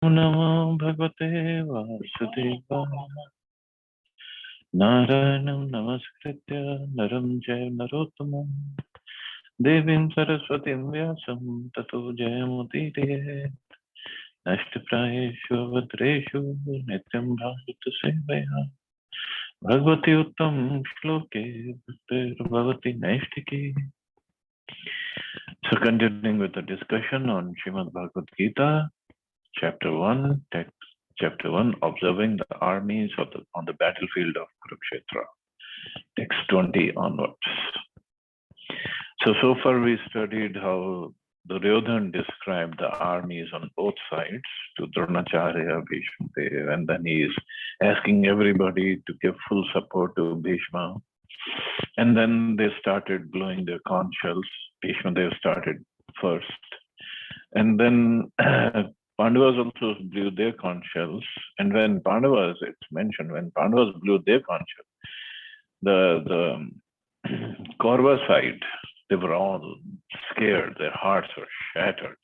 Namo Bhagavate Vasudevaya Narayanam Namaskritya Naram Jaya Narottamam Devim Saraswatim Vyasam Tato Jayamudire Nashtaprayeshu Avadreshu Nityam Bhagavata Sevaya Bhagavati Uttam Shloke Bhagavati Naishtiki. So continuing with the discussion on Srimad Bhagavad Gita, Chapter 1, text Chapter 1, observing the armies on the battlefield of Kurukshetra. Text 20 onwards. So far we studied how Duryodhana described the armies on both sides to Dronacharya, Bhishma Dev, and then he is asking everybody to give full support to Bhishma. And then they started blowing their conch shells. Bhishma Dev started first. And then Pandavas also blew their conch shells. And when Pandavas, it's mentioned, when Pandavas blew their conch shells, the Kaurava side, they were all scared. Their hearts were shattered.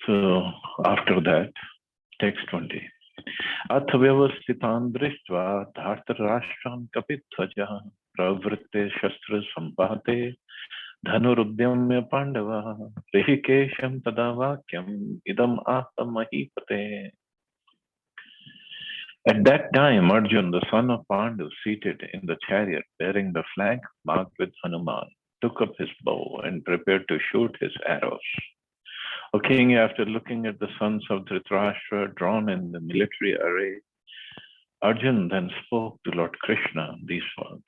So after that, text 20. Ath vyavasthitan drishtva dhartarashtra'n kapitthvaja pravritte shastra sampahate dhanurudyamya pandava rishikesham tadavakyam idam ahta mahipate. At that time, Arjun, the son of Pandu, seated in the chariot bearing the flag marked with Hanuman, took up his bow and prepared to shoot his arrows. O king, after looking at the sons of Dhritarashtra drawn in the military array, Arjun then spoke to Lord Krishna these words.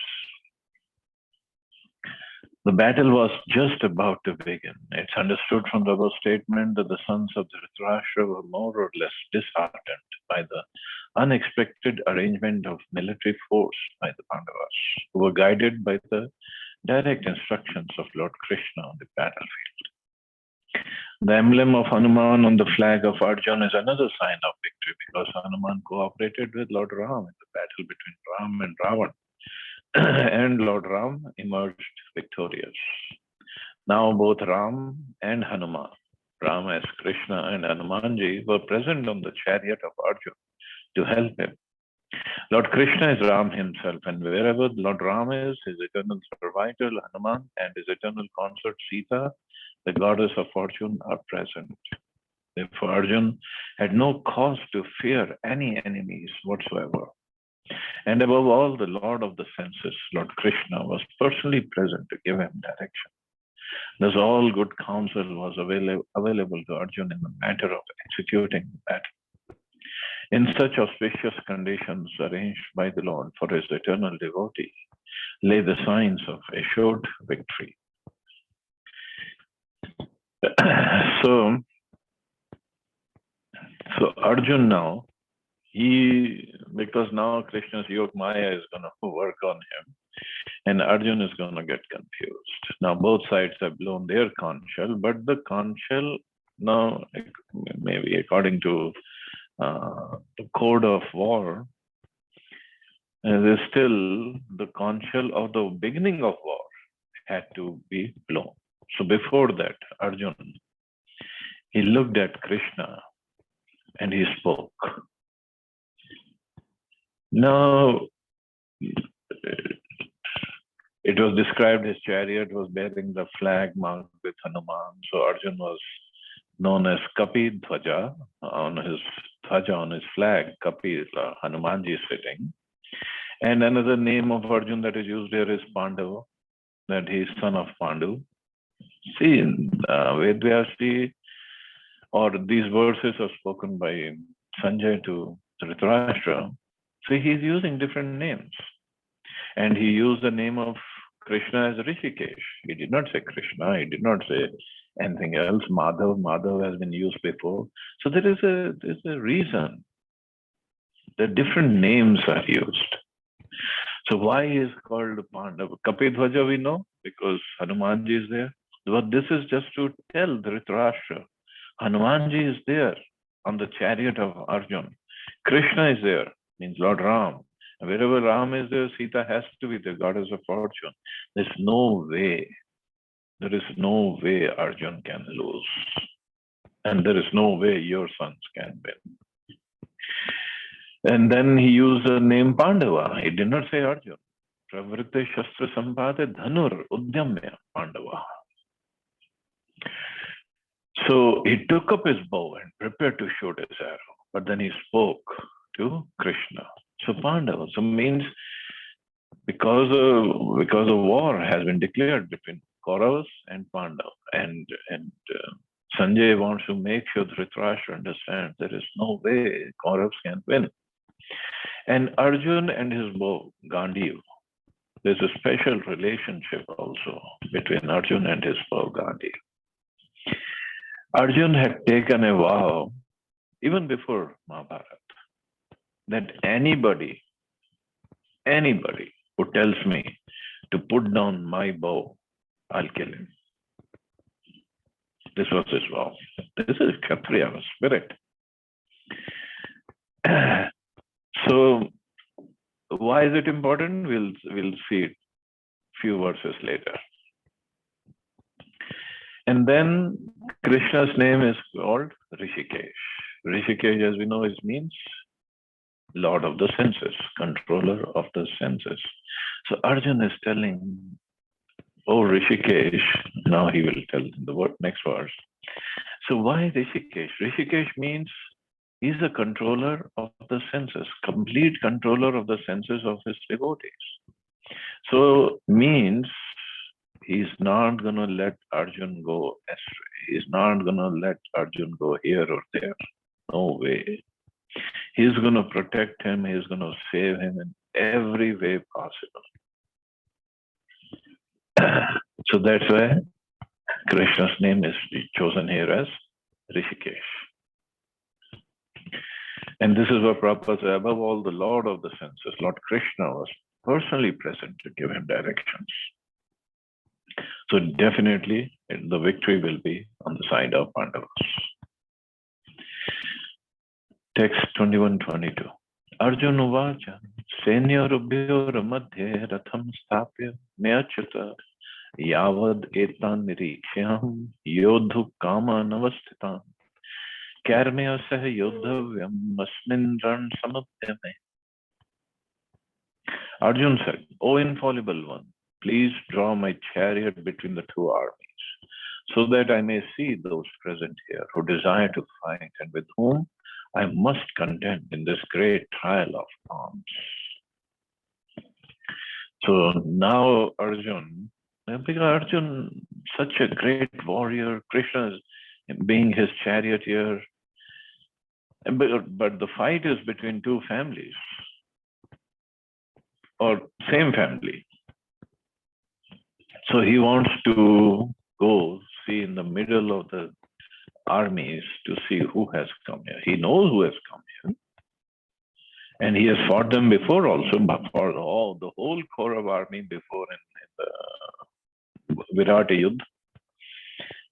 The battle was just about to begin. It's understood from the above statement that the sons of Dhritarashtra were more or less disheartened by the unexpected arrangement of military force by the Pandavas, who were guided by the direct instructions of Lord Krishna on the battlefield. The emblem of Hanuman on the flag of Arjun is another sign of victory because Hanuman cooperated with Lord Ram in the battle between Ram and Ravan. And Lord Ram emerged victorious. Now both Ram and Hanuman, Ram as Krishna and Hanumanji, were present on the chariot of Arjun to help him. Lord Krishna is Ram himself, and wherever Lord Ram is, his eternal servitor Hanuman and his eternal consort Sita, the goddess of fortune, are present. Therefore, Arjun had no cause to fear any enemies whatsoever. And above all, the Lord of the senses, Lord Krishna, was personally present to give him direction. Thus, all good counsel was available to Arjun in the matter of executing the battle. In such auspicious conditions arranged by the Lord for his eternal devotee, lay the signs of assured victory. So Arjun now, because now Krishna's Yog Maya is going to work on him, and Arjun is going to get confused. Now both sides have blown their conch shell, but the conch shell now, maybe according to the code of war, there's still the conch shell of the beginning of war had to be blown. So before that, Arjun, he looked at Krishna and he spoke. Now, it was described his chariot was bearing the flag marked with Hanuman. So Arjun was known as Kapi Dhwaja. On his Dhwaja, on his flag, Kapi is Hanumanji sitting. And another name of Arjun that is used here is Pandava, that he is son of Pandu. See, in Vedvyasi, or these verses are spoken by Sanjay to Dhritarashtra. So he's using different names. And he used the name of Krishna as Rishikesh. He did not say Krishna. He did not say anything else. Madhav has been used before. So there's a reason that different names are used. So why is called Pandava? Kapidhvaja we know because Hanumanji is there. But this is just to tell Dhritarashtra. Hanumanji is there on the chariot of Arjun. Krishna is there, means Lord Ram. And wherever Ram is there, Sita has to be the goddess of fortune. There is no way Arjun can lose. and there is no way your sons can win. And then he used the name Pandava. He did not say Arjun. Pravritte Shastra Sampade Dhanur Udyamya Pandava. So he took up his bow and prepared to shoot his arrow, but then he spoke to Krishna. So Pandava, so means because a war has been declared between Kauravas and Pandava, and Sanjay wants to make sure Dhritarashtra understands there is no way Kauravas can win. And Arjun and his bow, Gandiv, there's a special relationship also between Arjun and his bow, Gandiv. Arjun had taken a vow even before Mahabharata that anybody who tells me to put down my bow, I'll kill him. This was his vow. This is Kshatriya spirit. So why is it important? We'll see it few verses later. And then Krishna's name is called Rishikesh. Rishikesh, as we know, means Lord of the senses, controller of the senses. So Arjun is telling, oh Rishikesh, now he will tell the next verse. So why Rishikesh? Rishikesh means he's a controller of the senses, complete controller of the senses of his devotees. So means he's not going to let Arjun go astray. He's not going to let Arjun go here or there. No way. He's going to protect him. He's going to save him in every way possible. So that's why Krishna's name is chosen here as Rishikesh. And this is what Prabhupada said, above all, the Lord of the senses, Lord Krishna was personally present to give him directions. So definitely the victory will be on the side of Pandavas. Text 21-22. Arjun uvacha senyorubhyor madhye ratham sthapya meachata yavad etan nirikshyam yodhu kama navasthitam karmya sah yodhavyam asmin ran samabhyame. Arjun said, O infallible one, please draw my chariot between the two armies, so that I may see those present here who desire to fight and with whom I must contend in this great trial of arms. So now Arjun, because Arjun, such a great warrior, Krishna is being his charioteer, but the fight is between two families, or same family. So he wants to go see in the middle of the armies to see who has come here. He knows who has come here. And he has fought them before also, but for the whole Kaurav army before in the Virata Yuddha.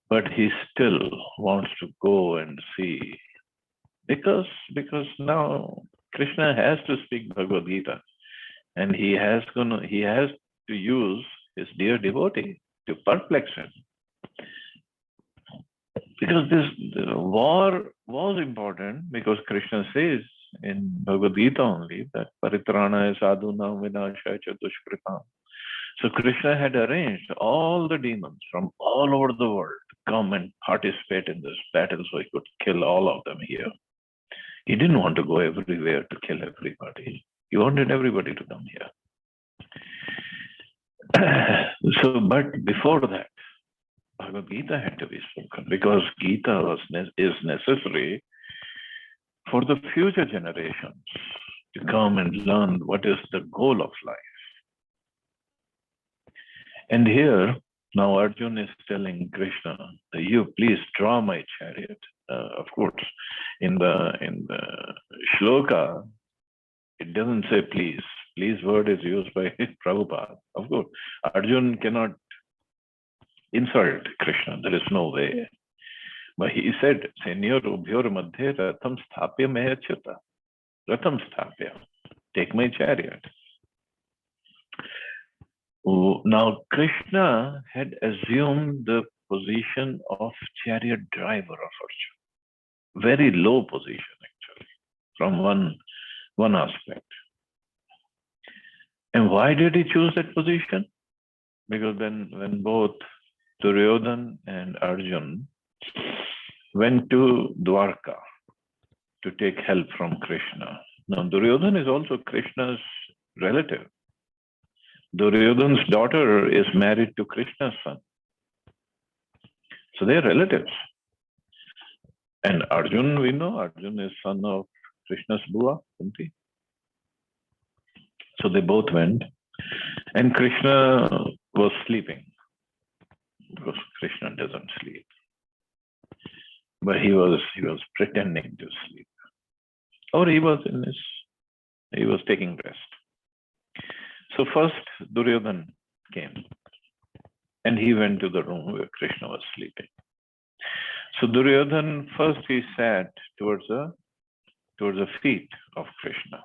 But he still wants to go and see. Because now Krishna has to speak Bhagavad Gita. And he has to use his dear devotee to perplex him. Because this war was important, because Krishna says in Bhagavad Gita only that Paritrana sadhunam vinashaya cha dushkritam. So Krishna had arranged all the demons from all over the world to come and participate in this battle so he could kill all of them here. He didn't want to go everywhere to kill everybody. He wanted everybody to come here. But before that, Bhagavad Gita had to be spoken, because Gita is necessary for the future generations to come and learn what is the goal of life. And here, now Arjun is telling Krishna, you please draw my chariot. Of course, in the shloka, it doesn't say please. Please word is used by Prabhupada. Of course, Arjun cannot insult Krishna. There is no way. But he said, Senyor ubhyor madhye ratham sthapya mehachyata. Ratham sthapya. Take my chariot. Now Krishna had assumed the position of chariot driver of Arjuna. very low position actually, from one aspect. And why did he choose that position? Because then when both Duryodhan and Arjun went to Dwarka to take help from Krishna. Now Duryodhan is also Krishna's relative. Duryodhan's daughter is married to Krishna's son. So they're relatives. And Arjun, we know, Arjun is son of Krishna's Bua, Kunti. So they both went. And Krishna was sleeping, because Krishna doesn't sleep. But he was pretending to sleep. Or he was taking rest. So first Duryodhan came. And he went to the room where Krishna was sleeping. So Duryodhan first he sat towards the feet of Krishna.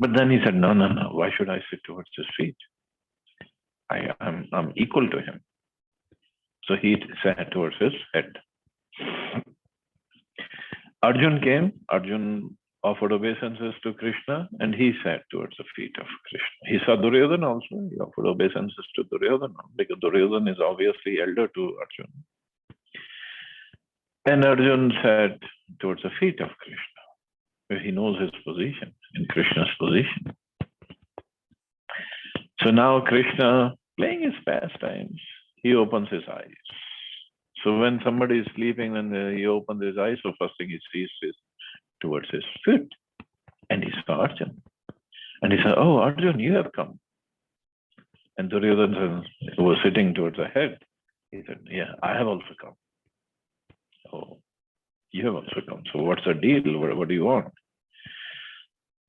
But then he said, no, why should I sit towards his feet? I'm equal to him. So he sat towards his head. Arjun came. Arjun offered obeisances to Krishna, and he sat towards the feet of Krishna. He saw Duryodhan also. He offered obeisances to Duryodhan, because Duryodhan is obviously elder to Arjun. And Arjun sat towards the feet of Krishna, where he knows his position, in Krishna's position. So now Krishna, playing his pastimes, he opens his eyes. So when somebody is sleeping and he opens his eyes, so first thing he sees is towards his feet. And he saw Arjun. And he said, oh, Arjun, you have come. And Duryodhana, who was sitting towards the head, he said, yeah, I have also come. Oh, you have also come. So what's the deal? What do you want?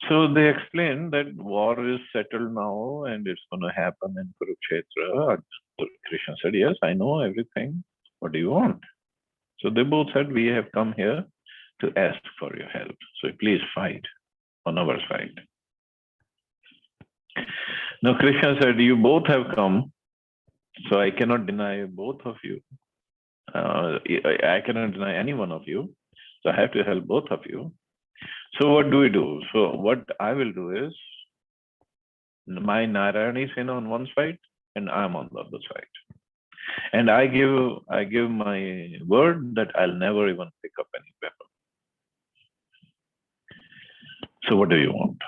So they explained that war is settled now and it's going to happen in Kurukshetra. Krishna said, yes, I know everything. What do you want? So they both said, we have come here to ask for your help. So please fight on our side. Now Krishna said, you both have come, so I cannot deny both of you. I cannot deny any one of you. So I have to help both of you. So what do we do? So what I will do is, my Narayani is on one side and I'm on the other side. And I give my word that I'll never even pick up any weapon. So what do you want?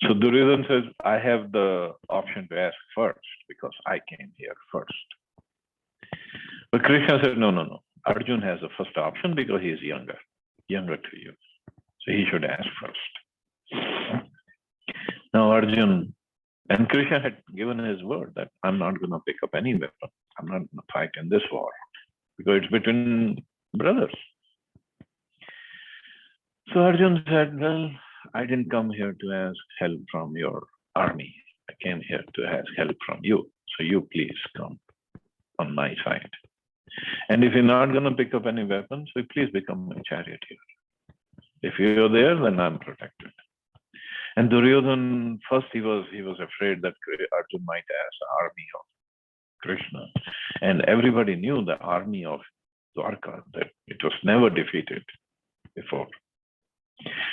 So Duryodhana says, I have the option to ask first because I came here first. But Krishna said, no. Arjun has the first option because he is younger to you. So he should ask first. Now Arjun, and Krishna had given his word that I'm not going to pick up any weapon. I'm not going to fight in this war because it's between brothers. So Arjun said, well, I didn't come here to ask help from your army. I came here to ask help from you. So you please come on my side. And if you're not going to pick up any weapons, so please become my charioteer. If you're there, then I'm protected. And Duryodhana, first he was afraid that Arjun might ask the army of Krishna. And everybody knew the army of Dwarka, that it was never defeated before.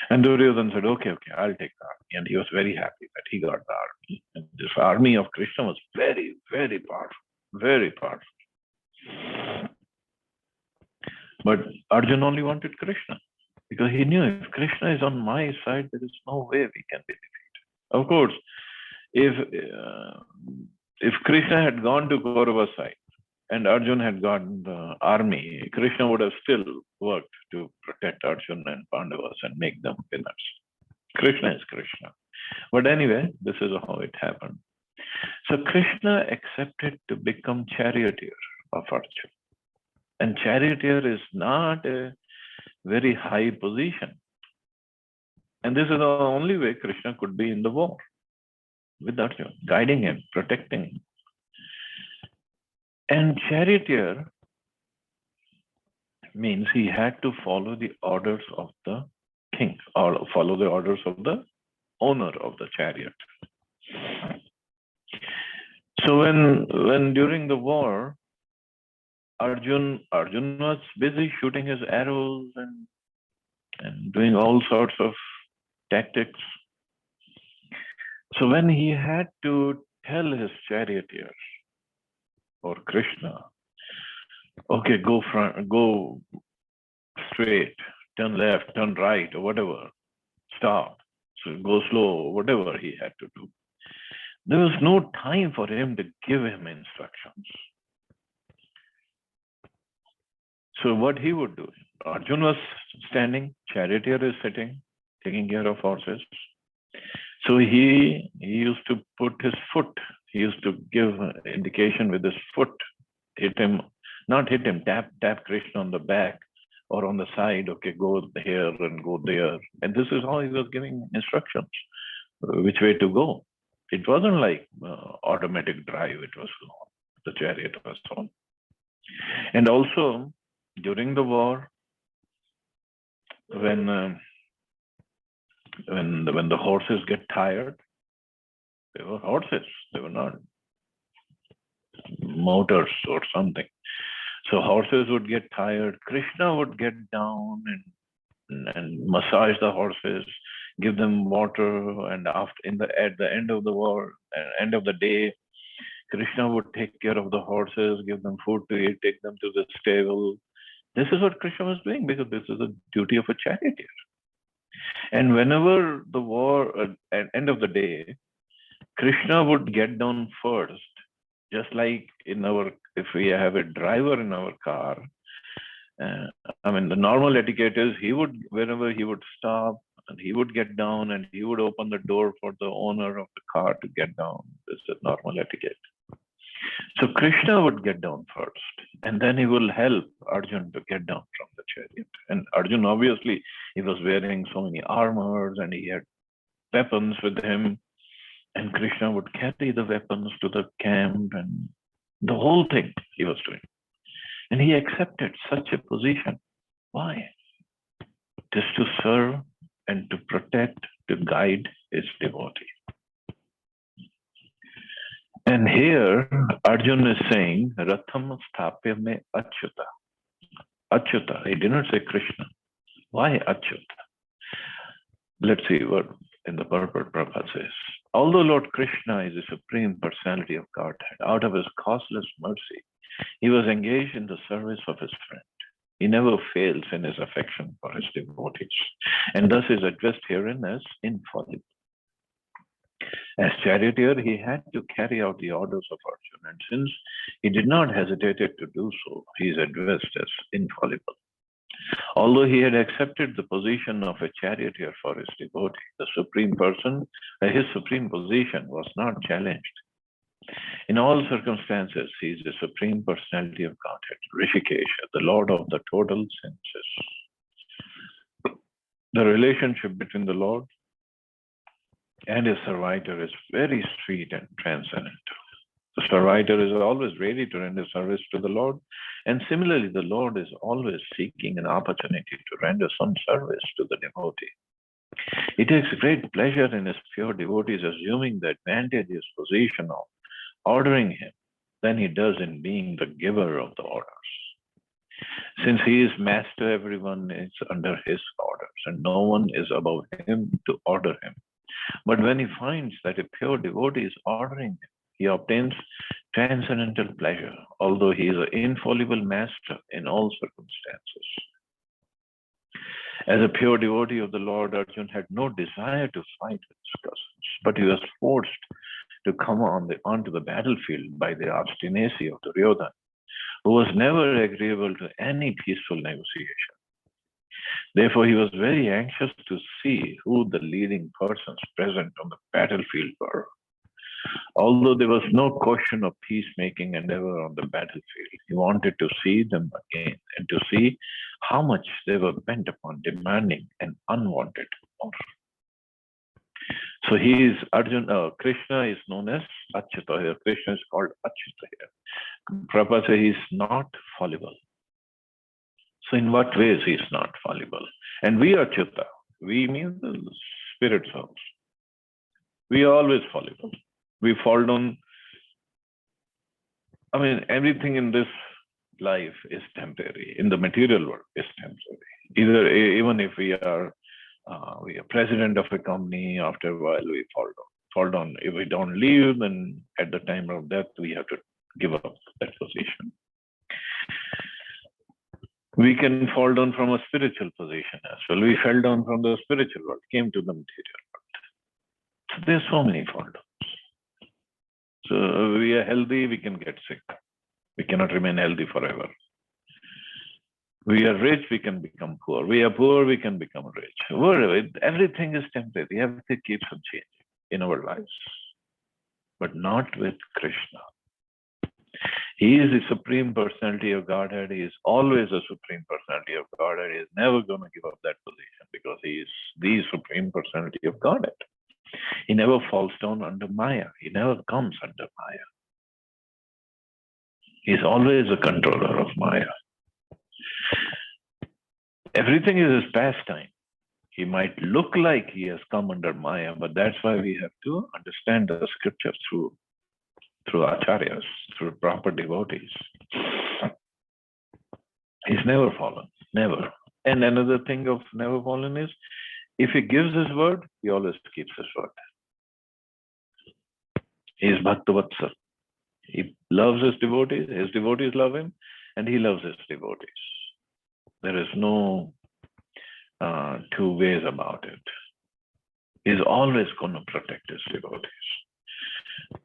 And Duryodhana said, okay, I'll take the army. And he was very happy that he got the army. And this army of Krishna was very, very powerful, very powerful. But Arjun only wanted Krishna because he knew if Krishna is on my side, there is no way we can be defeated. Of course, if Krishna had gone to Kaurava's side and Arjun had gotten the army, Krishna would have still worked to protect Arjun and Pandavas and make them winners. Krishna is Krishna. But anyway, this is how it happened. So Krishna accepted to become charioteer of Arjun. And charioteer is not a very high position. And this is the only way Krishna could be in the war with Arjun, guiding him, protecting him. And charioteer means he had to follow the orders of the king or follow the orders of the owner of the chariot. So when during the war, Arjun was busy shooting his arrows and doing all sorts of tactics. So when he had to tell his charioteers or Krishna, okay, go straight, turn left, turn right, or whatever, stop, so go slow, whatever he had to do. There was no time for him to give him instructions. So what he would do, Arjun was standing, charioteer is sitting, taking care of horses. So he used to put his foot, he used to give indication with his foot, hit him, not hit him, tap Krishna on the back or on the side, okay, go here and go there. And this is how he was giving instructions, which way to go. It wasn't like automatic drive, it was the chariot was on. And also, during the war, when the horses get tired, they were horses, they were not motors or something. So horses would get tired. Krishna would get down and massage the horses, give them water, and at the end of the war, end of the day, Krishna would take care of the horses, give them food to eat, take them to the stable. This is what Krishna was doing because this is the duty of a charioteer. And whenever the war, at end of the day, Krishna would get down first, just like if we have a driver in our car. The normal etiquette is whenever he would stop, and he would get down and he would open the door for the owner of the car to get down. This is normal etiquette. So Krishna would get down first, and then he will help Arjun to get down from the chariot. And Arjun, obviously, he was wearing so many armors and he had weapons with him. And Krishna would carry the weapons to the camp and the whole thing he was doing. And he accepted such a position. Why? Just to serve and to protect, to guide his devotee. And here Arjun is saying, Ratham sthapya me achyuta. Achyuta. He did not say Krishna. Why achyuta? Let's see what in the purport Prabhupada says. Although Lord Krishna is the Supreme Personality of Godhead, out of his causeless mercy, he was engaged in the service of his friend. He never fails in his affection for his devotees, and thus is addressed herein as infallible. As charioteer, he had to carry out the orders of Arjuna, and since he did not hesitate to do so, he is addressed as infallible. Although he had accepted the position of a charioteer for his devotee, the Supreme Person, his supreme position was not challenged. In all circumstances, he is the Supreme Personality of Godhead, Rishikesha, the Lord of the total senses. The relationship between the Lord and his servitor is very sweet and transcendental. The servitor is always ready to render service to the Lord, and similarly, the Lord is always seeking an opportunity to render some service to the devotee. He takes great pleasure in his pure devotees assuming the advantageous position of ordering him than he does in being the giver of the orders. Since he is master, everyone is under his orders, and no one is above him to order him. But when he finds that a pure devotee is ordering him, he obtains transcendental pleasure, although he is an infallible master in all circumstances. As a pure devotee of the Lord, Arjuna had no desire to fight with his cousins, but he was forced to come onto the battlefield by the obstinacy of Duryodhana, who was never agreeable to any peaceful negotiation. Therefore, he was very anxious to see who the leading persons present on the battlefield were. Although there was no question of peacemaking endeavor on the battlefield, he wanted to see them again and to see how much they were bent upon demanding an unwanted more. So Krishna is known as Achyuta here. Krishna is called Achyuta here. Prabhupada says he is not fallible. So in what ways he is not fallible? And we Achyuta, we mean the spirit souls. We are always fallible. We fall down. Everything in this life is temporary, in the material world is temporary. Even if we are president of a company, after a while we fall down. Fall down. If we don't leave, then at the time of death we have to give up that position. We can fall down from a spiritual position as well. We fell down from the spiritual world, came to the material world. So there's so many fall downs. So we are healthy, we can get sick. We cannot remain healthy forever. We are rich, we can become poor. We are poor, we can become rich. Everything is temporary. Everything keeps on changing in our lives. But not with Krishna. He is the Supreme Personality of Godhead. He is always the Supreme Personality of Godhead. He is never going to give up that position because he is the Supreme Personality of Godhead. He never falls down under Maya. He never comes under Maya. He is always the controller of Maya. Everything is his pastime. He might look like he has come under Maya, but that's why we have to understand the scripture through acharyas, through proper devotees. He's never fallen, never. And another thing of never fallen is, if he gives his word, he always keeps his word. He is Bhaktavatsal. He loves his devotees love him, and he loves his devotees. There is no two ways about it. He's always going to protect his devotees.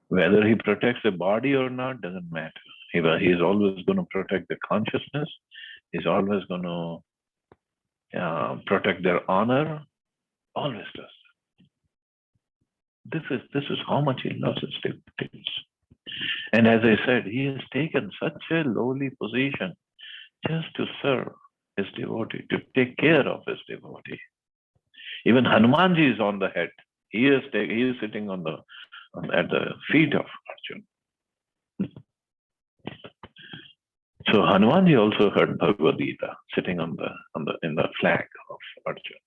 Whether he protects the body or not doesn't matter. He's always going to protect the consciousness. He's always going to protect their honor. Always does. This is how much he loves his devotees. And as I said, he has taken such a lowly position just to serve his devotee, to take care of his devotee. Even Hanumanji is on the head. He is sitting at the feet of Arjuna. So Hanumanji also heard Bhagavad Gita sitting in the flag of Arjuna.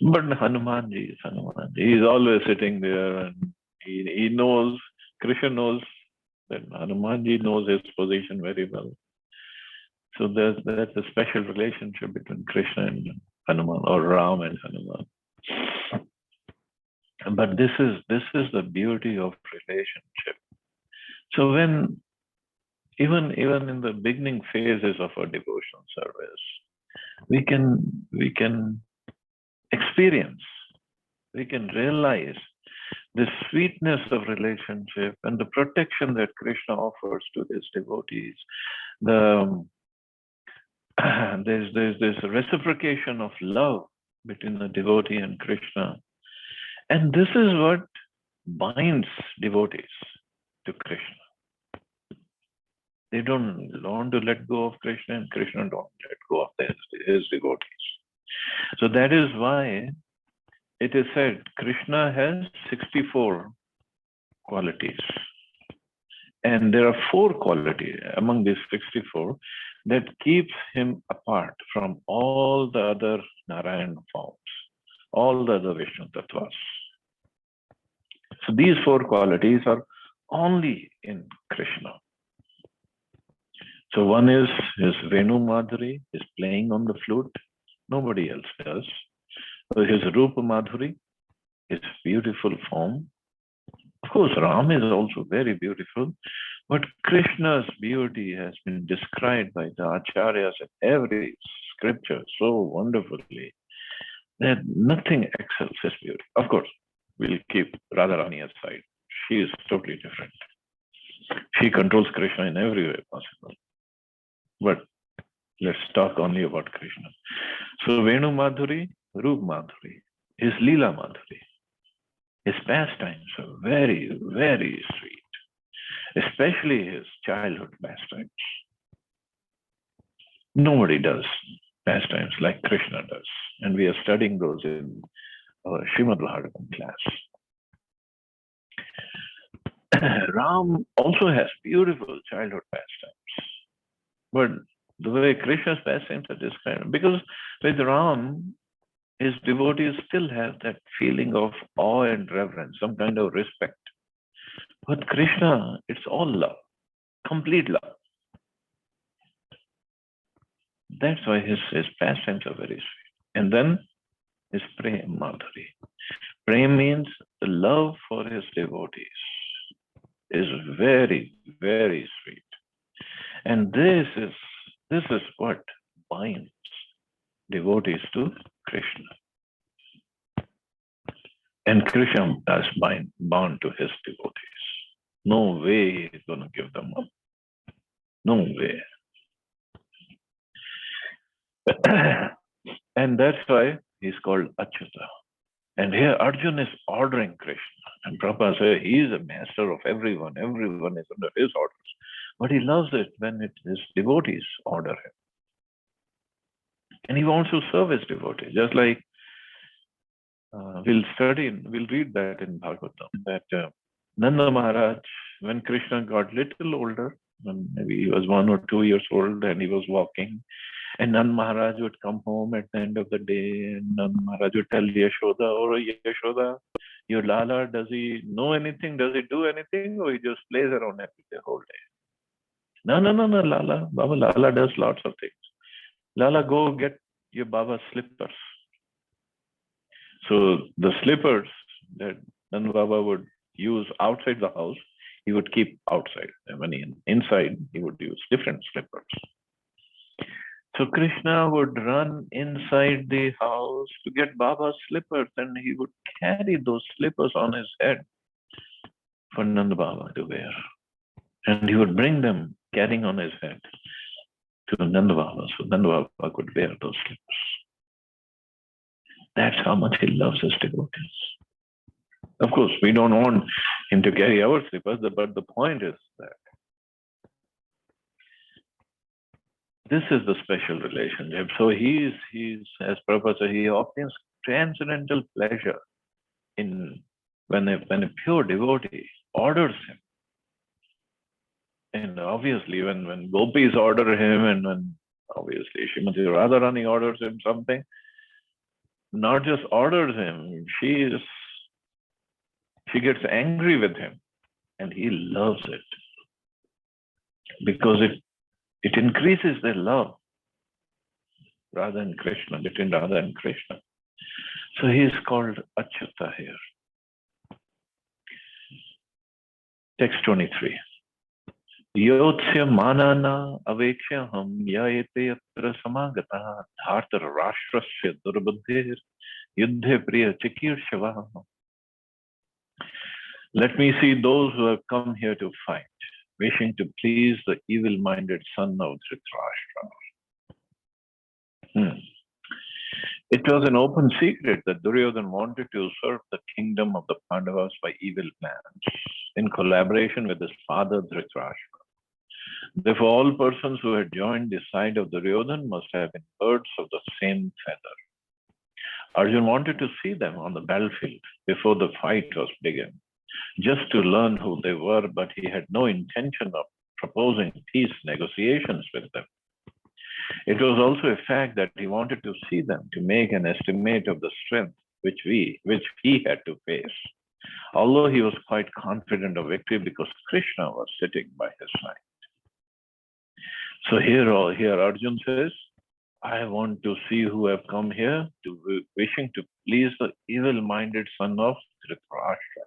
But Hanumanji is Hanumanji. He is always sitting there, and he knows, Krishna knows that Hanumanji knows his position very well. So there's a special relationship between Krishna and Hanuman, or Ram and Hanuman. But this is the beauty of relationship. So when even in the beginning phases of our devotional service, we can experience, we can realize the sweetness of relationship and the protection that Krishna offers to his devotees. There's this reciprocation of love between the devotee and Krishna. And this is what binds devotees to Krishna. They don't want to let go of Krishna, and Krishna don't let go of his devotees. So that is why it is said Krishna has 64 qualities. And there are 4 qualities among these 64 that keeps him apart from all the other Narayana forms, all the other Vishnu Tattvas. So these 4 qualities are only in Krishna. So one is his Venu Madhuri, his playing on the flute. Nobody else does. His Rupa Madhuri, his beautiful form. Of course, Ram is also very beautiful, but Krishna's beauty has been described by the acharyas in every scripture so wonderfully that nothing excels his beauty. Of course, we'll keep Radharani aside. She is totally different. She controls Krishna in every way possible. But let's talk only about Krishna. So Venu Madhuri, Rup Madhuri, his Leela Madhuri, his pastimes are very, very sweet, especially his childhood pastimes. Nobody does pastimes like Krishna does, and we are studying those in our Srimad Bhagavatam class. Ram also has beautiful childhood pastimes, but the way Krishna's pastimes are described, because with Ram, his devotees still have that feeling of awe and reverence, some kind of respect. With Krishna, it's all love, complete love. That's why his pastimes are very sweet. And then his prem, Madhuri. Prem means the love for his devotees is very, very sweet. And this is what binds devotees to Krishna. And Krishna is bound to his devotees. No way he's going to give them up. No way. And that's why he's called Achyuta. And here Arjun is ordering Krishna. And Prabhupada says he is a master of everyone. Everyone is under his orders. But he loves it when his devotees order him. And he wants to serve his devotees. Just like we'll read that in Bhagavatam, that Nanda Maharaj, when Krishna got little older, when maybe he was 1 or 2 years old and he was walking, and Nanda Maharaj would come home at the end of the day, and Nanda Maharaj would tell Yashoda, "Oh, Yashoda, your Lala, does he know anything? Does he do anything? Or he just plays around every day, whole day?" No, Lala. Baba Lala does lots of things. Lala, go get your Baba's slippers. So the slippers that Nanda Baba would use outside the house, he would keep outside. And when inside, he would use different slippers. So Krishna would run inside the house to get Baba's slippers, and he would carry those slippers on his head for Nanda Baba to wear. And he would bring them carrying on his head to Nanda Baba, so Nanda Baba could wear those slippers. That's how much he loves his devotees. Of course, we don't want him to carry our slippers, but the point is that this is the special relationship. So he's as Prabhupada said, he obtains transcendental pleasure in when a pure devotee orders him. And obviously, when gopis order him, and when obviously Srimati Radharani orders him something, not just orders him, she gets angry with him, and he loves it because it increases their love Radha and Krishna, between Radha and Krishna. So he is called Achyuta here. Text 23. Yotsya manana avekshyaham yaete yatra samagata dhartar rashtrasya durbuddhir yuddhe priya chikirshava. Let me see those who have come here to fight, wishing to please the evil-minded son of Dhritarashtra. It was an open secret that Duryodhana wanted to usurp the kingdom of the Pandavas by evil plans, in collaboration with his father Dhritarashtra. Therefore, all persons who had joined the side of Duryodhana must have been birds of the same feather. Arjun wanted to see them on the battlefield before the fight was begun, just to learn who they were, but he had no intention of proposing peace negotiations with them. It was also a fact that he wanted to see them to make an estimate of the strength which he had to face, although he was quite confident of victory because Krishna was sitting by his side. So here Arjun says, I want to see who have come here wishing to please the evil-minded son of Dhritarashtra.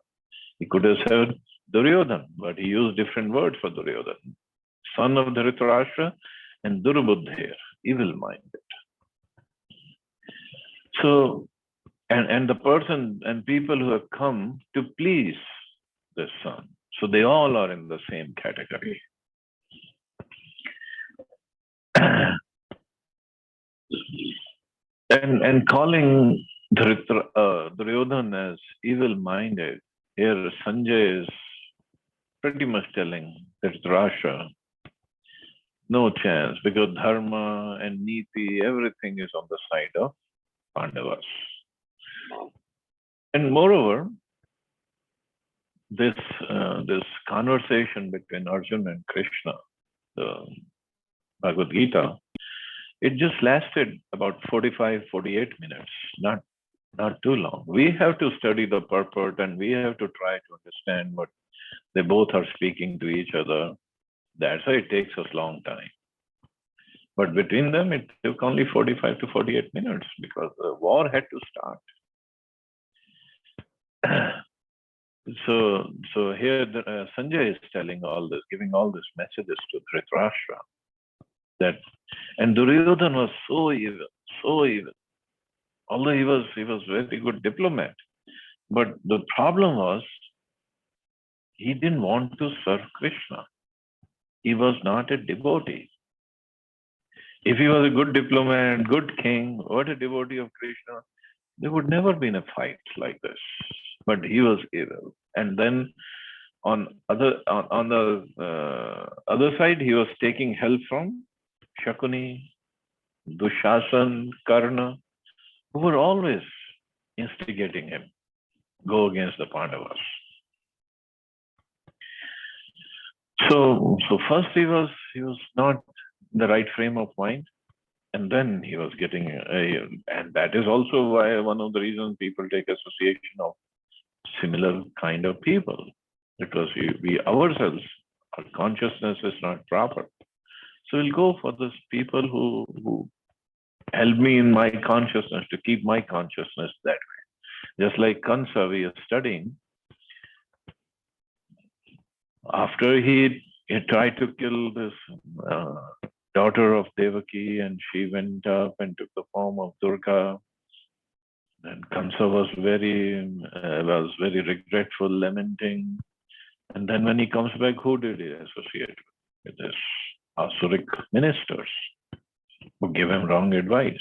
He could have said Duryodhana, but he used different words for Duryodhana. Son of Dhritarashtra and Durbuddhir, evil-minded. So, and the person and people who have come to please this son. So they all are in the same category. And calling Duryodhana as evil-minded, here Sanjay is pretty much telling Dhritarashtra, no chance, because dharma and niti, everything is on the side of Pandavas. And moreover, this conversation between Arjuna and Krishna, the Bhagavad Gita, it just lasted about 45, 48 minutes, not too long. We have to study the purport and we have to try to understand what They both are speaking to each other. That's why it takes us long time. But between them, it took only 45 to 48 minutes because the war had to start. So here Sanjay is telling all this, giving all these messages to Dhritarashtra. And Duryodhan was so evil, so evil. Although he was very good diplomat, but the problem was he didn't want to serve Krishna. He was not a devotee. If he was a good diplomat, good king, what a devotee of Krishna, there would never been a fight like this. But he was evil. And then on the other side, he was taking help from Shakuni, Dushasan, Karna, who were always instigating him, go against the Pandavas. So first he was not in the right frame of mind, and then he was getting, and that is also why one of the reasons people take association of similar kind of people, because we ourselves, our consciousness is not proper. So we'll go for those people who help me in my consciousness, to keep my consciousness that way. Just like Kansa, we are studying. After he tried to kill this daughter of Devaki, and she went up and took the form of Durga, and Kamsa was very regretful, lamenting. And then when he comes back, who did he associate with? This Asuric ministers who give him wrong advice.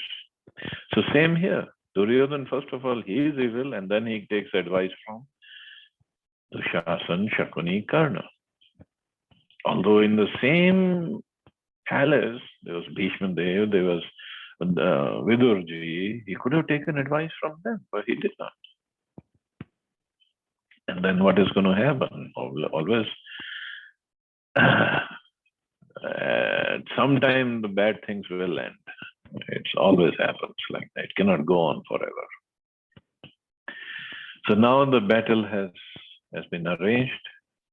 So same here. Duryodhan, first of all, he is evil, and then he takes advice from Dushasan, Shakuni, Karna. Although in the same palace, there was Bhishma Dev, there was Vidurji, he could have taken advice from them, but he did not. And then what is going to happen? Always, sometime the bad things will end. It always happens like that. It cannot go on forever. So now the battle has been arranged,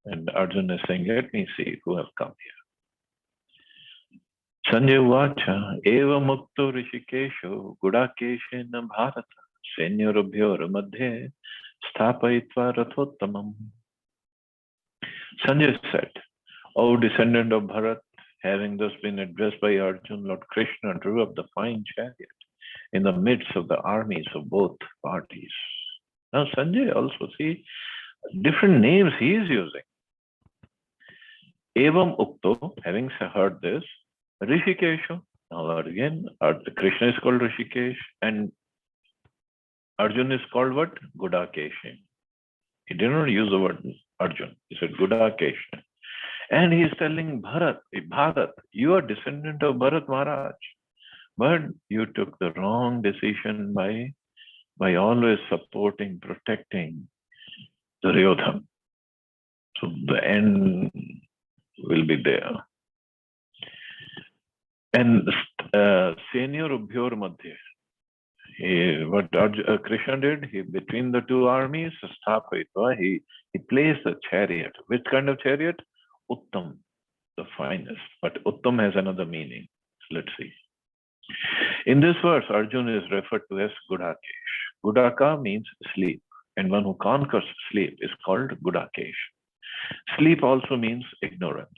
and Arjuna is saying, let me see who have come here. Sanjay Vacha, Eva Mukto Rishikesho, Gudakeshena Bharata, Senyorabhyor Madhe, Sthapaitva Rathottamam. Sanjay said, O descendant of Bharat, having thus been addressed by Arjuna, Lord Krishna drew up the fine chariot in the midst of the armies of both parties. Now Sanjay also, see, different names he is using. Evam Ukto, having heard this, Rishikeshu. Now again, Krishna is called Rishikesh, and Arjuna is called what? Gudakesh. He did not use the word Arjuna. He said Gudakesh. And he is telling Bharat, you are descendant of Bharat Maharaj, but you took the wrong decision by always supporting, protecting Duryodhan. So the end will be there. And senior Ubhyor Madhya, what Krishna did, between the two armies, he placed the chariot. Which kind of chariot? Uttam, the finest. But Uttam has another meaning. Let's see. In this verse, Arjuna is referred to as Gudakesh. Gudaka means sleep, and one who conquers sleep is called Gudakesh. Sleep also means ignorance.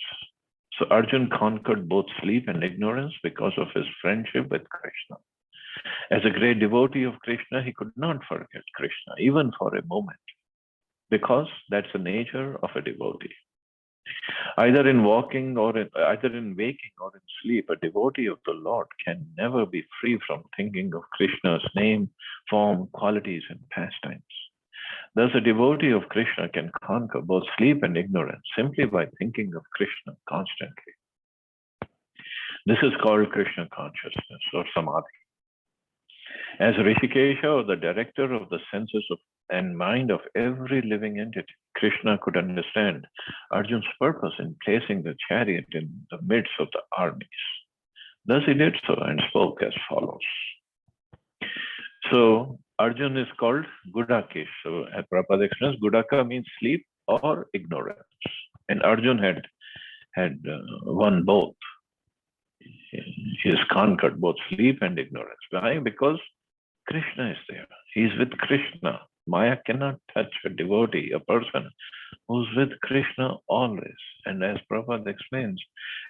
So Arjuna conquered both sleep and ignorance because of his friendship with Krishna. As a great devotee of Krishna, he could not forget Krishna, even for a moment, because that's the nature of a devotee. Either in waking or either in waking or in sleep, a devotee of the Lord can never be free from thinking of Krishna's name, form, qualities, and pastimes. Thus, a devotee of Krishna can conquer both sleep and ignorance simply by thinking of Krishna constantly. This is called Krishna consciousness or samadhi. As Rishikesha, or the director of the senses and mind of every living entity, Krishna could understand Arjuna's purpose in placing the chariot in the midst of the armies. Thus he did so and spoke as follows. So Arjuna is called Gudakesh. So Prabhupada explains, Gudaka means sleep or ignorance. And Arjun had won both. He has conquered both sleep and ignorance. Why? Because Krishna is there. He is with Krishna. Maya cannot touch a devotee, a person who's with Krishna always. And as Prabhupada explains,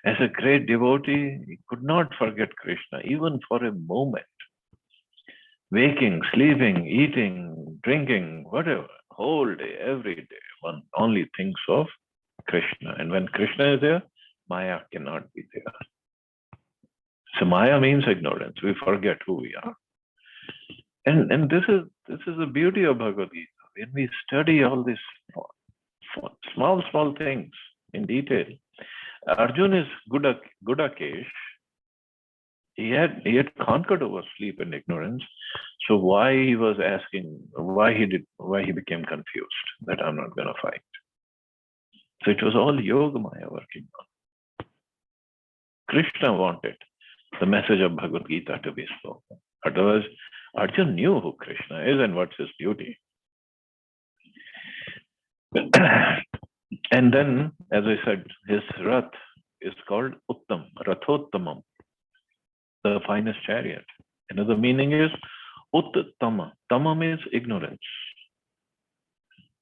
as a great devotee, he could not forget Krishna, even for a moment. Waking, sleeping, eating, drinking, whatever, whole day, every day, one only thinks of Krishna. And when Krishna is there, Maya cannot be there. So Maya means ignorance. We forget who we are. And this is the beauty of Bhagavad Gita. When we study all these small things in detail, Arjun is Gudakesh. He had conquered over sleep and ignorance. So why he was asking, why he became confused that I'm not going to fight. So it was all Yoga Maya working on. Krishna wanted the message of Bhagavad Gita to be spoken. Otherwise, Arjun knew who Krishna is and what's his duty. And then, as I said, his Rath is called Uttam, Rathottamam, the finest chariot. Another meaning is Uttama. Tama means ignorance.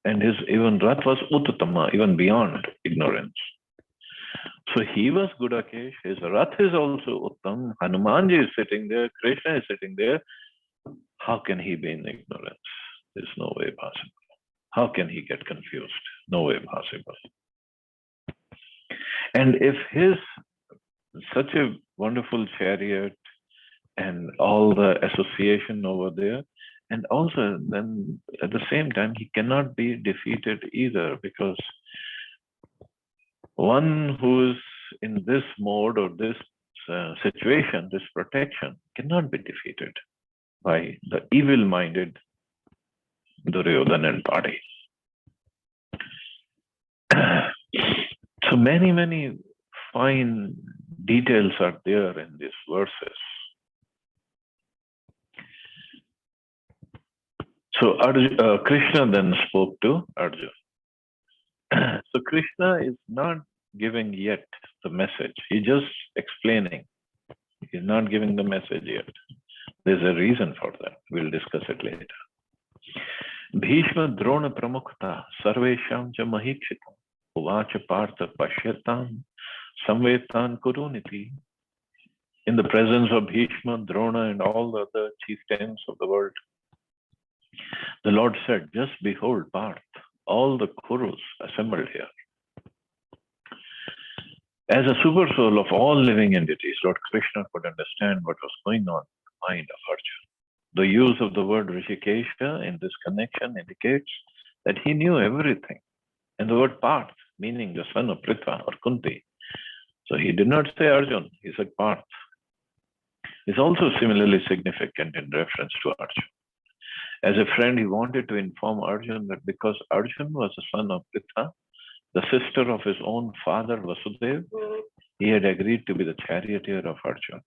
And his even Rath was Uttama, even beyond ignorance. So he was Gudakesh. His Rath is also Uttam. Hanumanji is sitting there. Krishna is sitting there. How can he be in ignorance? There's no way possible. How can he get confused? No way possible. And if his such a wonderful chariot and all the association over there, and also then at the same time, he cannot be defeated either, because one who is in this mode or this situation, this protection, cannot be defeated by the evil-minded Duryodhana and party. So many fine details are there in these verses. So Krishna then spoke to Arjuna. So Krishna is not giving yet the message. He's just explaining. He's not giving the message yet. There's a reason for that. We'll discuss it later. Bhishma Drona Pramukhta Sarvesham cha Mahikshitam Uvacha Partha Pashyatam Samvetan Kuruniti. In the presence of Bhishma, Drona, and all the other chieftains of the world, the Lord said, just behold, Partha, all the Kurus assembled here. As a super soul of all living entities, Lord Krishna could understand what was going on in the mind of Arjuna. The use of the word Rishikesha in this connection indicates that he knew everything. And the word Parth, meaning the son of Pritha or Kunti. So he did not say Arjun, he said Parth. Is also similarly significant in reference to Arjun. As a friend, he wanted to inform Arjun that because Arjun was the son of Pritha, the sister of his own father Vasudeva, he had agreed to be the charioteer of Arjun.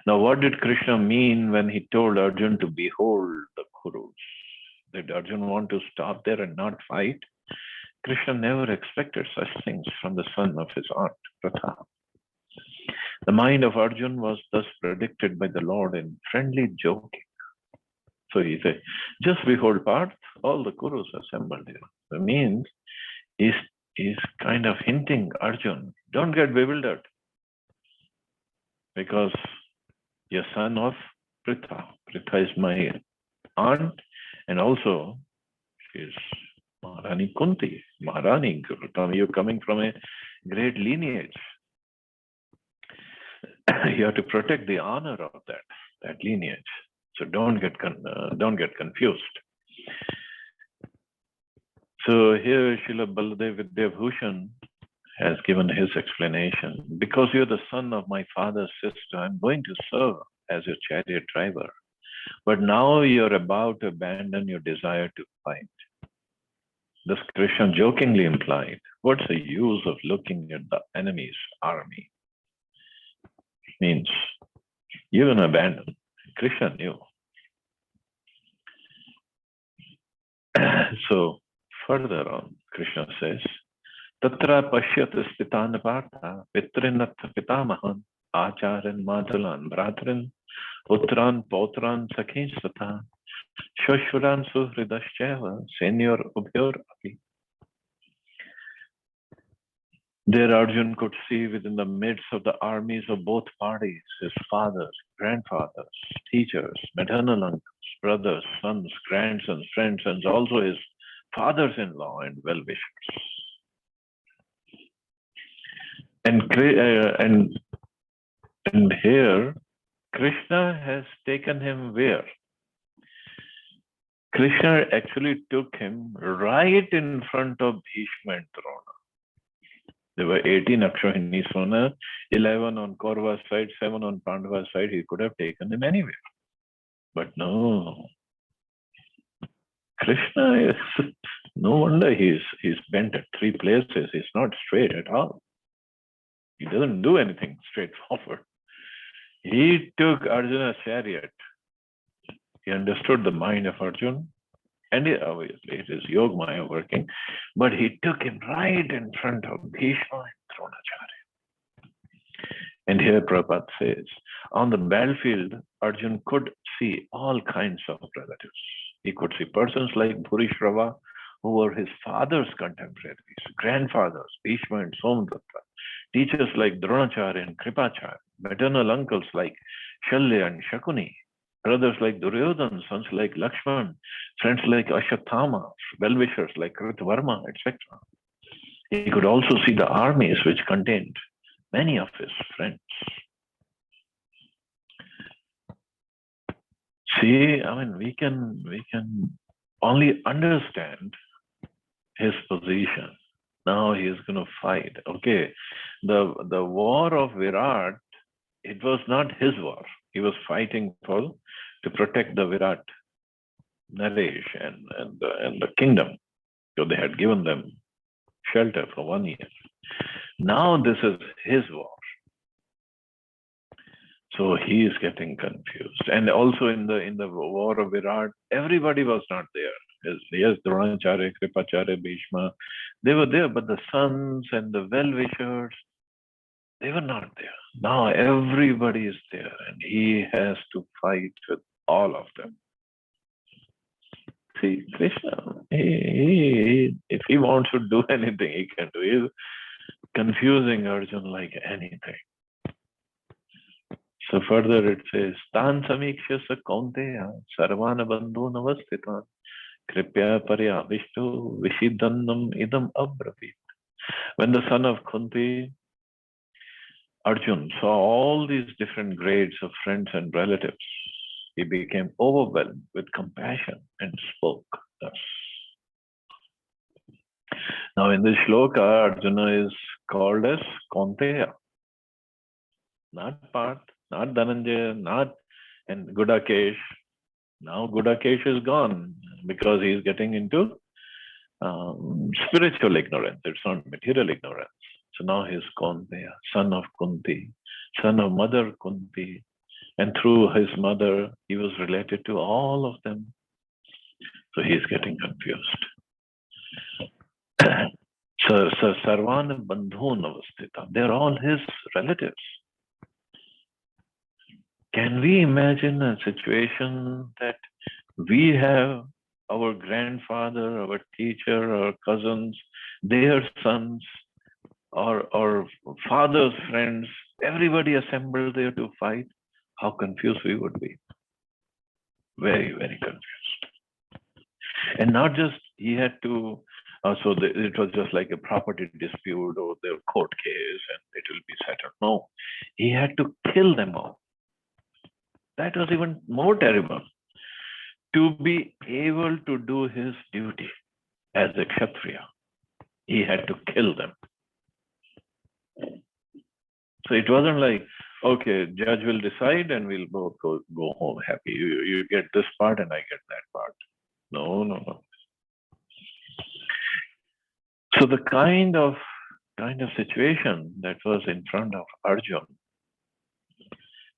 Now, what did Krishna mean when he told Arjun to behold the Kurus? Did Arjun want to stop there and not fight? Krishna never expected such things from the son of his aunt, Pritha. The mind of Arjun was thus predicted by the Lord in friendly joking. So he said, just behold Parth, all the Kurus assembled here. That means he's kind of hinting Arjun, don't get bewildered. Because you're son of Pritha. Pritha is my aunt, and also she's Maharani Kunti. Maharani, you're coming from a great lineage. You have to protect the honor of that lineage. So don't get confused. So here Srila Baladev Vidyabhushan has given his explanation. Because you're the son of my father's sister, I'm going to serve as your chariot driver. But now you're about to abandon your desire to fight. Thus Krishna jokingly implied, what's the use of looking at the enemy's army? It means you're going to abandon. Krishna knew. So further on, Krishna says, Tatra pashyat sthitan partha pitrinat pitamahan acharan matulan bratrin putran potran sakhin sata shashvaran suhridascheva senior ubhyor api. There Arjun could see within the midst of the armies of both parties his fathers, grandfathers, teachers, maternal uncles, brothers, sons, grandsons, friends, and also his fathers-in-law and well-wishers. And here, Krishna has taken him where? Krishna actually took him right in front of Bhishma and Drona. There were 18 Akshahinis, 11 on Kaurava's side, 7 on Pandava's side. He could have taken him anywhere. But no. Krishna is, no wonder he's bent at 3 places. He's not straight at all. He doesn't do anything straightforward. He took Arjuna's chariot. He understood the mind of Arjuna. And obviously it is Yogamaya working. But he took him right in front of Bhishma and Dronacharya. And here Prabhupada says, on the battlefield, Arjuna could see all kinds of relatives. He could see persons like Bhurishrava, who were his father's contemporaries, grandfathers, Bhishma and Somadatta, teachers like Dronacharya and Kripacharya, maternal uncles like Shalya and Shakuni, brothers like Duryodhana, sons like Lakshman, friends like Ashwathama, well-wishers like Kritvarma, etc. He could also see the armies which contained many of his friends. See, I mean, we can only understand his position. Now he is going to fight. Okay, the war of Virat, it was not his war. He was fighting to protect the Virat, Naresh and the kingdom. So they had given them shelter for 1 year. Now this is his war. So he is getting confused. And also in the war of Virat, everybody was not there. Yes, Dronacharya, Kripacharya, Bhishma, they were there, but the sons and the well-wishers, they were not there. Now everybody is there and he has to fight with all of them. See, Krishna, if he wants to do anything, he can do. He's confusing Arjuna like anything. So further it says, Tan samikshya sa kaunteya sarvana bandhu navastita kripya parya vishtu vishidannam idam abravit. When the son of Kunti, Arjun, saw all these different grades of friends and relatives, he became overwhelmed with compassion and spoke thus. Now in this shloka, Arjuna is called as Kaunteya, not Parth, not Dhananjaya, and Gudakesh. Now Gudakesh is gone because he is getting into spiritual ignorance. It's not material ignorance. So now he is Kaunteya, son of Kunti, son of Mother Kunti. And through his mother, he was related to all of them. So he is getting confused. So Sarvana Bandhu Navastita, they're all his relatives. Can we imagine a situation that we have our grandfather, our teacher, our cousins, their sons, or father's friends, everybody assembled there to fight? How confused we would be. Very, very confused. And not just he had to, it was just like a property dispute or their court case and it will be settled. No, he had to kill them all. That was even more terrible. To be able to do his duty as a Kshatriya, he had to kill them. So it wasn't like, okay, judge will decide and we'll both go home happy. You get this part and I get that part. No. So the kind of situation that was in front of Arjuna,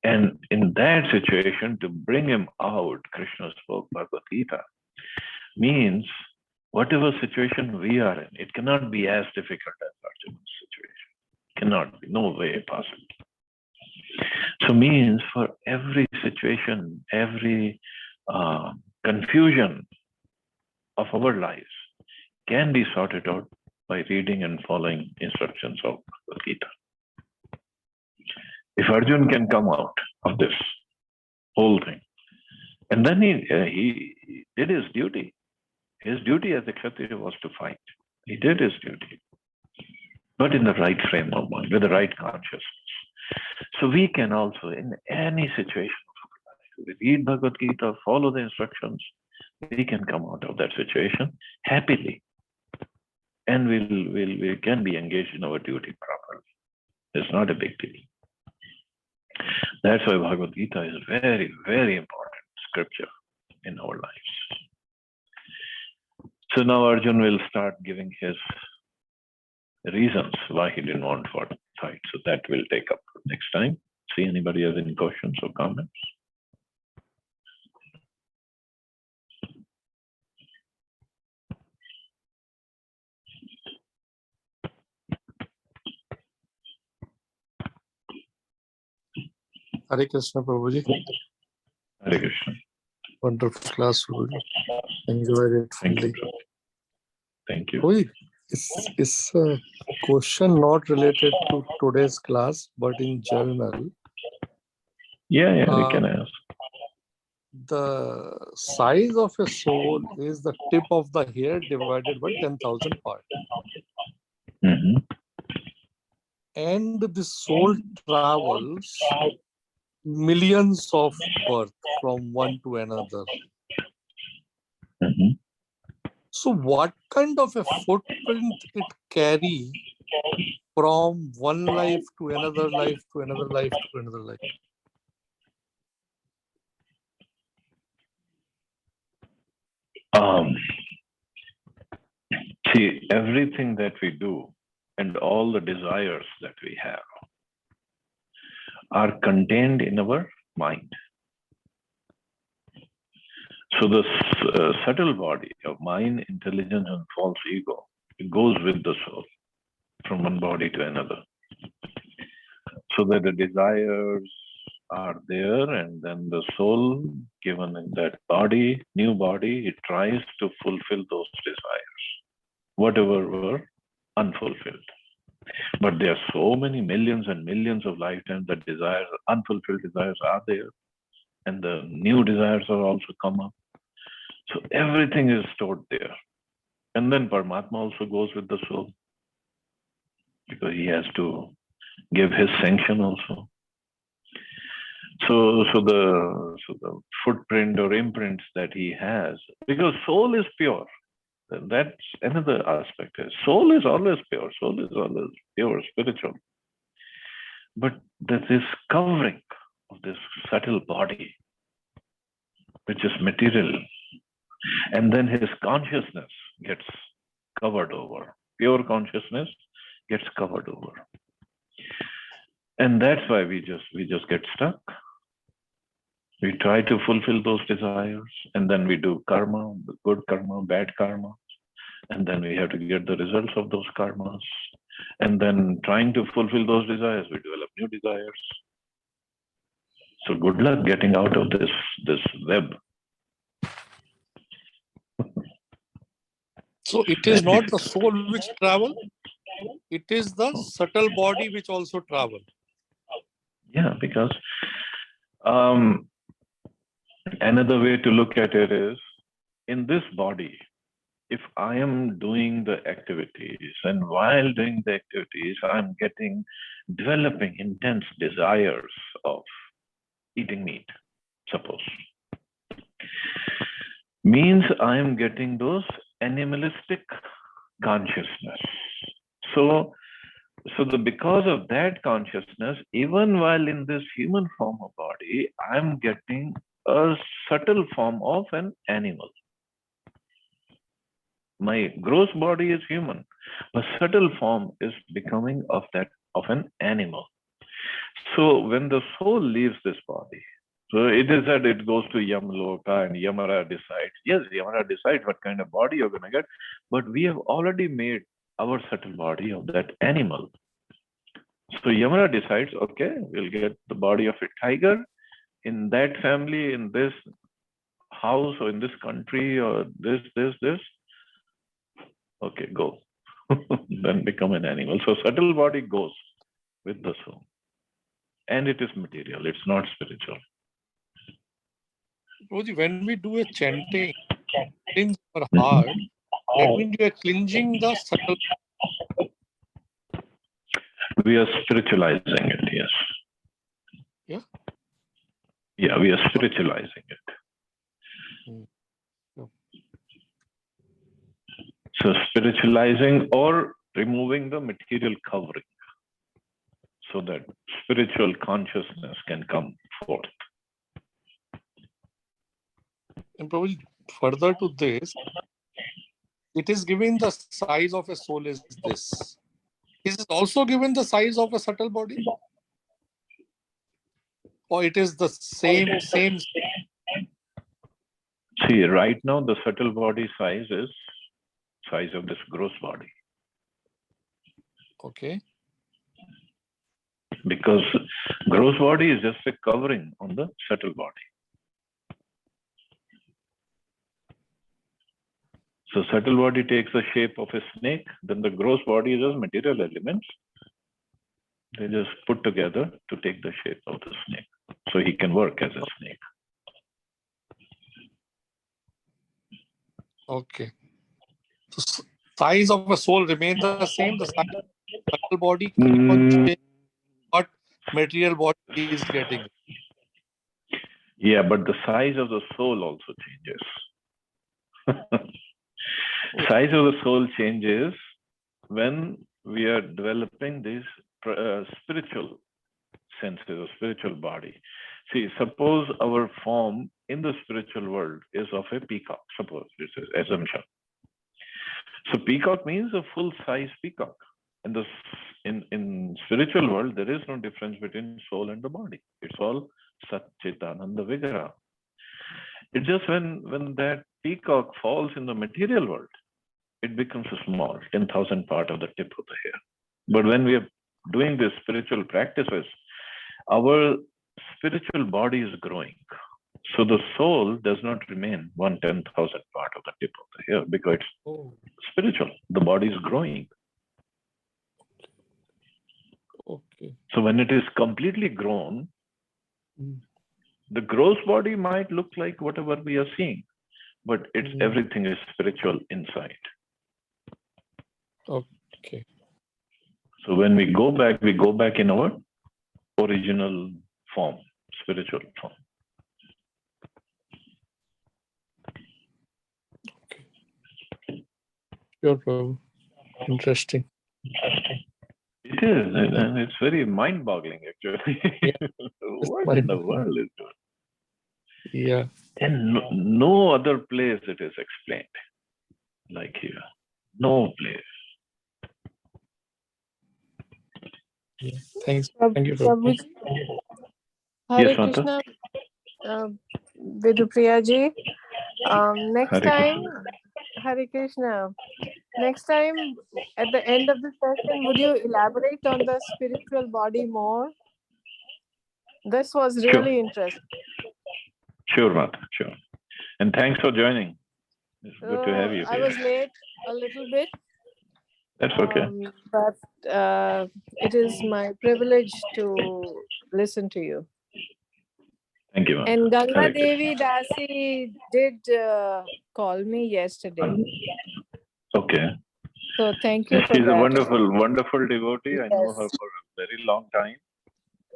and in that situation, to bring him out, Krishna spoke Bhagavad Gita, means Whatever situation we are in, it cannot be as difficult as Arjuna's situation. Cannot be, no way possible. So means for every situation, every confusion of our lives can be sorted out by reading and following instructions of Gita. If Arjun can come out of this whole thing, and then he did his duty. His duty as a Kshatriya was to fight. He did his duty, but in the right frame of mind, with the right consciousness. So we can also, in any situation of life, we read Bhagavad Gita, follow the instructions, we can come out of that situation happily, and we can be engaged in our duty properly. It's not a big deal. That's why Bhagavad Gita is very, very important scripture in our lives. So now Arjun will start giving his reasons why he didn't want to fight. So that will take up next time. See, anybody has any questions or comments? Hare Krishna, Prabhuji. Hare Krishna. Wonderful class, Prabhuji. Enjoyed it fully. Thank you. Thank you. Prabhuji, it's a question not related to today's class, but in general. Yeah, we can ask. The size of a soul is the tip of the hair divided by 10,000 parts. Mm-hmm. And the soul travels millions of births from one to another. Mm-hmm. So what kind of a footprint it carry from one life to another life to another life to another life? See, everything that we do and all the desires that we have are contained in our mind. So the subtle body of mind, intelligence, and false ego, it goes with the soul from one body to another. So that the desires are there, and then the soul, given in that body, new body, it tries to fulfill those desires, whatever were unfulfilled. But there are so many millions and millions of lifetimes that desires, unfulfilled desires are there, and the new desires are also come up. So everything is stored there. And then Paramatma also goes with the soul, because he has to give his sanction also. So the footprint or imprints that he has, because soul is pure. That's another aspect. Soul is always pure. Soul is always pure, spiritual. But there's this covering of this subtle body, which is material. And then his consciousness gets covered over. Pure consciousness gets covered over. And that's why we just get stuck. We try to fulfill those desires, and then we do karma, good karma, bad karma. And then we have to get the results of those karmas. And then trying to fulfill those desires, we develop new desires. So good luck getting out of this web. So it is not the soul which travel, it is the subtle body which also travel. Yeah, because another way to look at it is, in this body, if I am doing the activities, and while doing the activities, I'm developing intense desires of eating meat, suppose, means I am getting those animalistic consciousness. So because of that consciousness, even while in this human form of body, I'm getting a subtle form of an animal. My gross body is human, but subtle form is becoming of an animal. So when the soul leaves this body, So it is that it goes to Yamaloka and Yamara decides. Yes, Yamara decides what kind of body you're going to get, but we have already made our subtle body of that animal. So Yamara decides, okay, we'll get the body of a tiger in that family, in this house, or in this country, or this. Okay, go. Then become an animal. So subtle body goes with the soul. And it is material, it's not spiritual. Prabhuji, when we do a chanting, cleanse our heart, that means we are cleansing the subtle. We are spiritualizing it, yes. Yeah? Yeah, we are spiritualizing it. Yeah. So spiritualizing or removing the material covering so that spiritual consciousness can come forth. And Prabhuji, further to this, it is given the size of a soul is this. Is it also given the size of a subtle body? Or it is the same? See, right now the subtle body size is size of this gross body. Okay. Because gross body is just a covering on the subtle body. So subtle body takes the shape of a snake, then the gross body is just material elements. They just put together to take the shape of the snake. So he can work as a snake. Okay. So size of a soul remains the same, the size of the subtle body keep on changing what material body is getting. Yeah, but the size of the soul also changes. Size of the soul changes when we are developing these spiritual senses, a spiritual body. See, suppose our form in the spiritual world is of a peacock. Suppose this is assumption. So peacock means a full-size peacock. In spiritual world, there is no difference between soul and the body. It's all Sat Chitananda Vigraha. It's just when that peacock falls in the material world, it becomes a small, 10,000 part of the tip of the hair. But when we are doing these spiritual practices, our spiritual body is growing. So the soul does not remain 1/10,000 part of the tip of the hair because it's spiritual. The body is growing. Okay. So when it is completely grown, the gross body might look like whatever we are seeing, but it's everything is spiritual inside. Okay. So when we go back in our original form, spiritual form. Okay. Sure, Prabhu. Interesting. It is, and it's very mind-boggling actually. Yeah. What in the world is doing? Yeah. And no other place it is explained like here. No place. Yeah. Thanks. Thank you, Prabhu. Hare Yes, Mata? Krishna, Vidupriya ji. Next Hare time, Krishna. Hare Krishna. Next time, at the end of the session, would you elaborate on the spiritual body more? This was really interesting. Sure, Mata. Sure. And thanks for joining. It's good to have you I here. was late a little bit. That's okay. But it is my privilege to listen to you. Thank you, Mata. And Ganga Hare Devi Dasi did call me yesterday. Okay. So thank you for She's that. a wonderful, wonderful devotee. I know her Yes. for a very long time.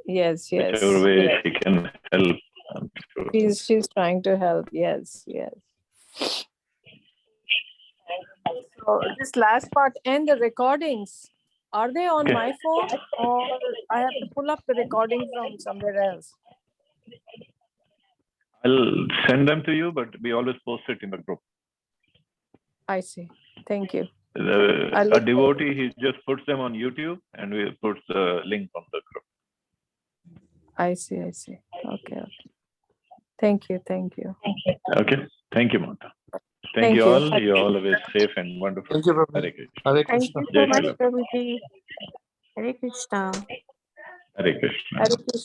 Yes, yes. Whichever way yes. she can help, I'm sure. She's trying to help. Yes, yes. So this last part and the recordings, are they on my phone or I have to pull up the recording from somewhere else? I'll send them to you, but we always post it in the group. I see. Thank you. A devotee, he just puts them on YouTube and we put the link on the group. I see. Okay. Thank you. Thank you. Okay. Thank you, Mata. Thank Thank you you. all. You're all always safe and wonderful. Thank you, Prabhu. Hare Krishna. Hare Thank Krishna. you so Jai much, Srila. Prabhuji. Hare Krishna. Hare Krishna. Hare Krishna.